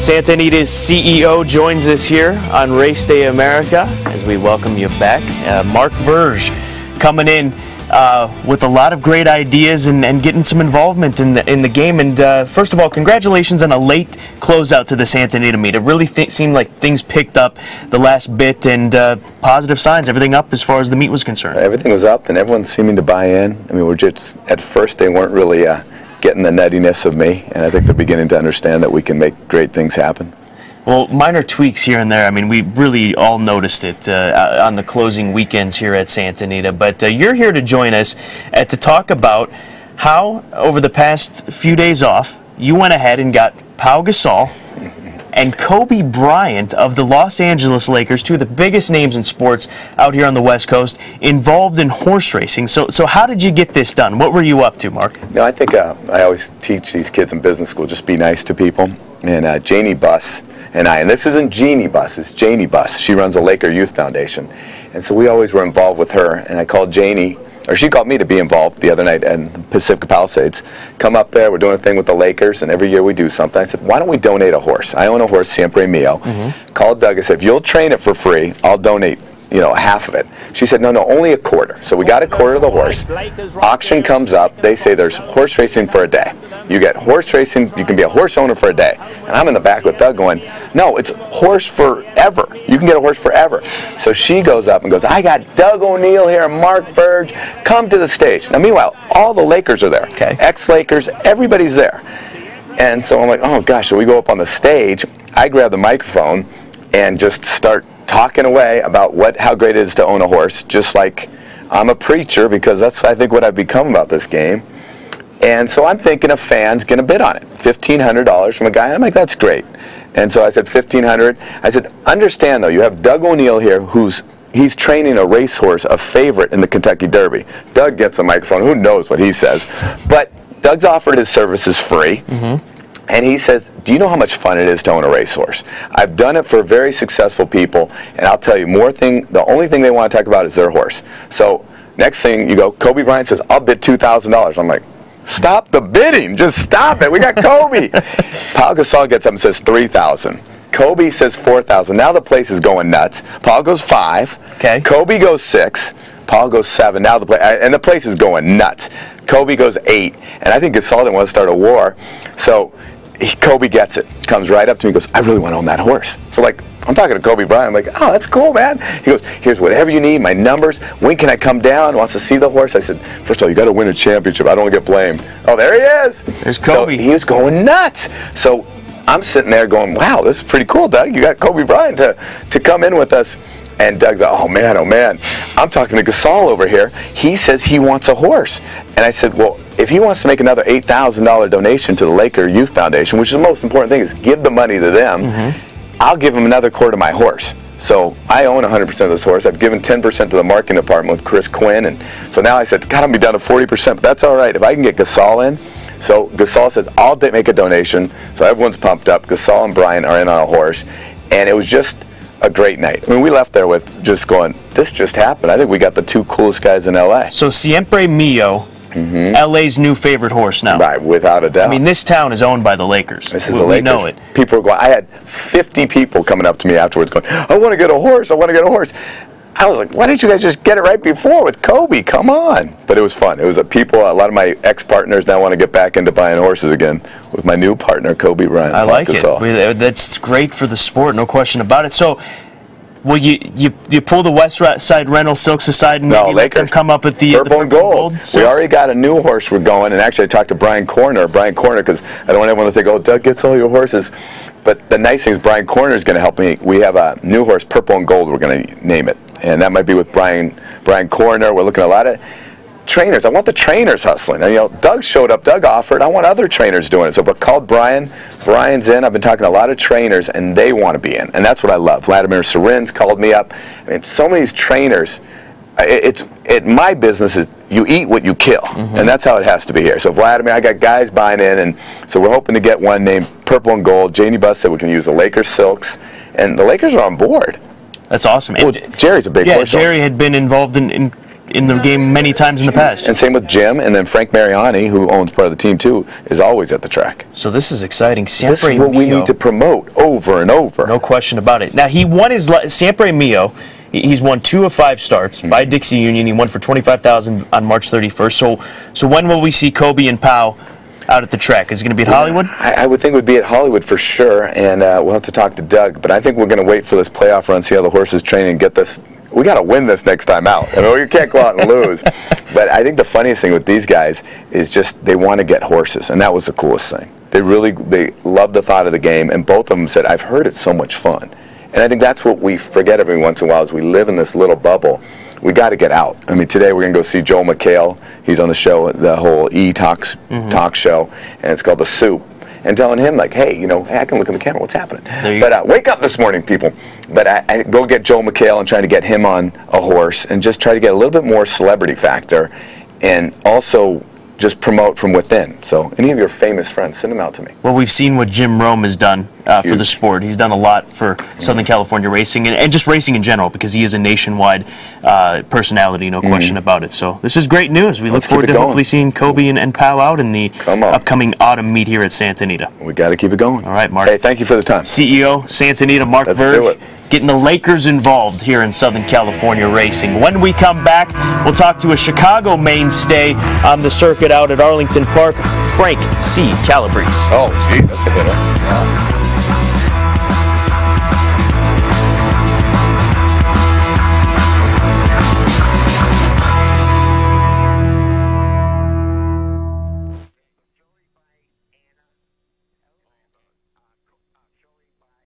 Santa Anita's CEO joins us here on Race Day America as we welcome you back. Mark Verge coming in with a lot of great ideas and getting some involvement in the game. And first of all, congratulations on a late closeout to the Santa Anita meet. It really seemed like things picked up the last bit, and positive signs, everything up as far as the meet was concerned. Everything was up, and everyone's seeming to buy in. I mean, we're just, at first they weren't really getting the nuttiness of me, and I think they're beginning to understand that we can make great things happen. Well, minor tweaks here and there. I mean, we really all noticed it on the closing weekends here at Santa Anita. But you're here to join us to talk about how, over the past few days off, you went ahead and got Pau Gasol and Kobe Bryant of the Los Angeles Lakers, two of the biggest names in sports out here on the West Coast, involved in horse racing. So how did you get this done? What were you up to, Mark? No, I think I always teach these kids in business school, just be nice to people. And Janie Buss and this isn't Jeannie Buss, it's Janie Buss. She runs the Laker Youth Foundation. And so we always were involved with her, and I called Janie, or she called me to be involved the other night in Pacific Palisades. Come up there, we're doing a thing with the Lakers, and every year we do something. I said, why don't we donate a horse? I own a horse, Siempre Mio. Called Doug, I said, if you'll train it for free, I'll donate, half of it. She said, no, only a quarter. So we got a quarter of the horse. Auction comes up, they say there's horse racing for a day. You get horse racing, you can be a horse owner for a day. And I'm in the back with Doug going, no, it's horse forever. You can get a horse forever. So she goes up and goes, I got Doug O'Neill here and Mark Verge, come to the stage. Now meanwhile, all the Lakers are there. Okay. Ex-Lakers, everybody's there. And so I'm like, oh gosh, so we go up on the stage, I grab the microphone and just start talking away about how great it is to own a horse, just like I'm a preacher, because that's, I think, what I've become about this game. And so I'm thinking of fans getting a bid on it, $1,500 from a guy, and I'm like, that's great. And so I said, $1,500. I said, understand though, you have Doug O'Neill here, he's training a racehorse, a favorite in the Kentucky Derby. Doug gets a microphone, who knows what he says. But Doug's offered his services free. And he says, do you know how much fun it is to own a racehorse? I've done it for very successful people, and I'll tell you, the only thing they want to talk about is their horse. So next thing you go, Kobe Bryant says, I'll bid $2,000. I'm like, stop the bidding, just stop it, we got Kobe. Pau Gasol gets up and says $3,000. Kobe says $4,000. Now the place is going nuts. Pau goes $5,000. Okay. Kobe goes $6,000. Pau goes $7,000. Now the place is going nuts. Kobe goes $8,000, and I think Gasol didn't want to start a war, so Kobe gets it, comes right up to me and goes, I really want to own that horse. So like, I'm talking to Kobe Bryant, I'm like, oh, that's cool, man. He goes, here's whatever you need, my numbers, when can I come down, wants to see the horse. I said, first of all, you got to win a championship, I don't want to get blamed. Oh, there he is. There's Kobe. So he was going nuts. So I'm sitting there going, wow, this is pretty cool, Doug. You got Kobe Bryant to come in with us. And Doug's like, oh man, I'm talking to Gasol over here. He says he wants a horse. And I said, well, if he wants to make another $8,000 donation to the Laker Youth Foundation, which is the most important thing, is give the money to them, I'll give him another quarter of my horse. So I own 100% of this horse. I've given 10% to the marketing department with Chris Quinn. And so now I said, God, I'm be down to 40%, but that's all right. If I can get Gasol in. So Gasol says, I'll make a donation. So everyone's pumped up. Gasol and Brian are in on a horse. And it was just a great night. I mean, we left there with just going, this just happened. I think we got the two coolest guys in LA. So Siempre Mio, LA's new favorite horse now. Right, without a doubt. I mean, this town is owned by the Lakers. This is the Lakers. We know it. People are going, I had 50 people coming up to me afterwards going, I want to get a horse, I want to get a horse. I was like, why didn't you guys just get it right before with Kobe? Come on. But it was fun. It was a lot of my ex-partners now want to get back into buying horses again with my new partner, Kobe Bryant. I like it. That's great for the sport, no question about it. So, will you pull the West Side Rental Silks aside and maybe let them come up with the Purple and Gold? We already got a new horse we're going, and actually I talked to Brian Corner, because I don't want everyone to think, oh, Doug gets all your horses. But the nice thing is Brian Corner is going to help me. We have a new horse, Purple and Gold, we're going to name it. And that might be with Brian Corner. We're looking at a lot of trainers. I want the trainers hustling. And, Doug showed up. Doug offered. I want other trainers doing it. So, but called Brian. Brian's in. I've been talking to a lot of trainers, and they want to be in. And that's what I love. Vladimir Serin's called me up. I mean, so many of these trainers. My business is you eat what you kill, and that's how it has to be here. So Vladimir, I got guys buying in, and so we're hoping to get one named Purple and Gold. Janie Buss said we can use the Lakers silks, and the Lakers are on board. That's awesome. Well, Jerry's a big horse. Jerry had been involved in in the game many times in the past. And same with Jim, and then Frank Mariani, who owns part of the team too, is always at the track. So this is exciting. This is what we need to promote over and over. No question about it. Now, he won his Sampre Mio. He's won 2 of 5 starts by Dixie Union. He won for $25,000 on March 31st. So when will we see Kobe and Pau out at the track? Is it going to be at Hollywood? I would think it would be at Hollywood for sure, and we'll have to talk to Doug. But I think we're going to wait for this playoff run, see how the horses train, and get this. We got to win this next time out. I mean, you can't go out and lose. But I think the funniest thing with these guys is just they want to get horses, and that was the coolest thing. They love the thought of the game, and both of them said, "I've heard it's so much fun." And I think that's what we forget every once in a while is we live in this little bubble. We got to get out. I mean, today we're going to go see Joel McHale. He's on the show, the whole talk show, and it's called The Soup. And telling him, like, hey, hey, I can look in the camera. What's happening? But wake up this morning, people. But I go get Joel McHale and try to get him on a horse and just try to get a little bit more celebrity factor and also just promote from within. So any of your famous friends, send them out to me. Well, we've seen what Jim Rome has done for the sport. He's done a lot for Southern California racing and just racing in general because he is a nationwide personality, no question about it. So this is great news. We look forward to hopefully seeing Kobe and Pau out in the upcoming autumn meet here at Santa Anita. We got to keep it going. All right, Mark. Hey, thank you for the time. CEO, Santa Anita, Mark Verge. Getting the Lakers involved here in Southern California racing. When we come back, we'll talk to a Chicago mainstay on the circuit out at Arlington Park, Frank C. Calabrese. Oh, gee, that's a hitter. Yeah.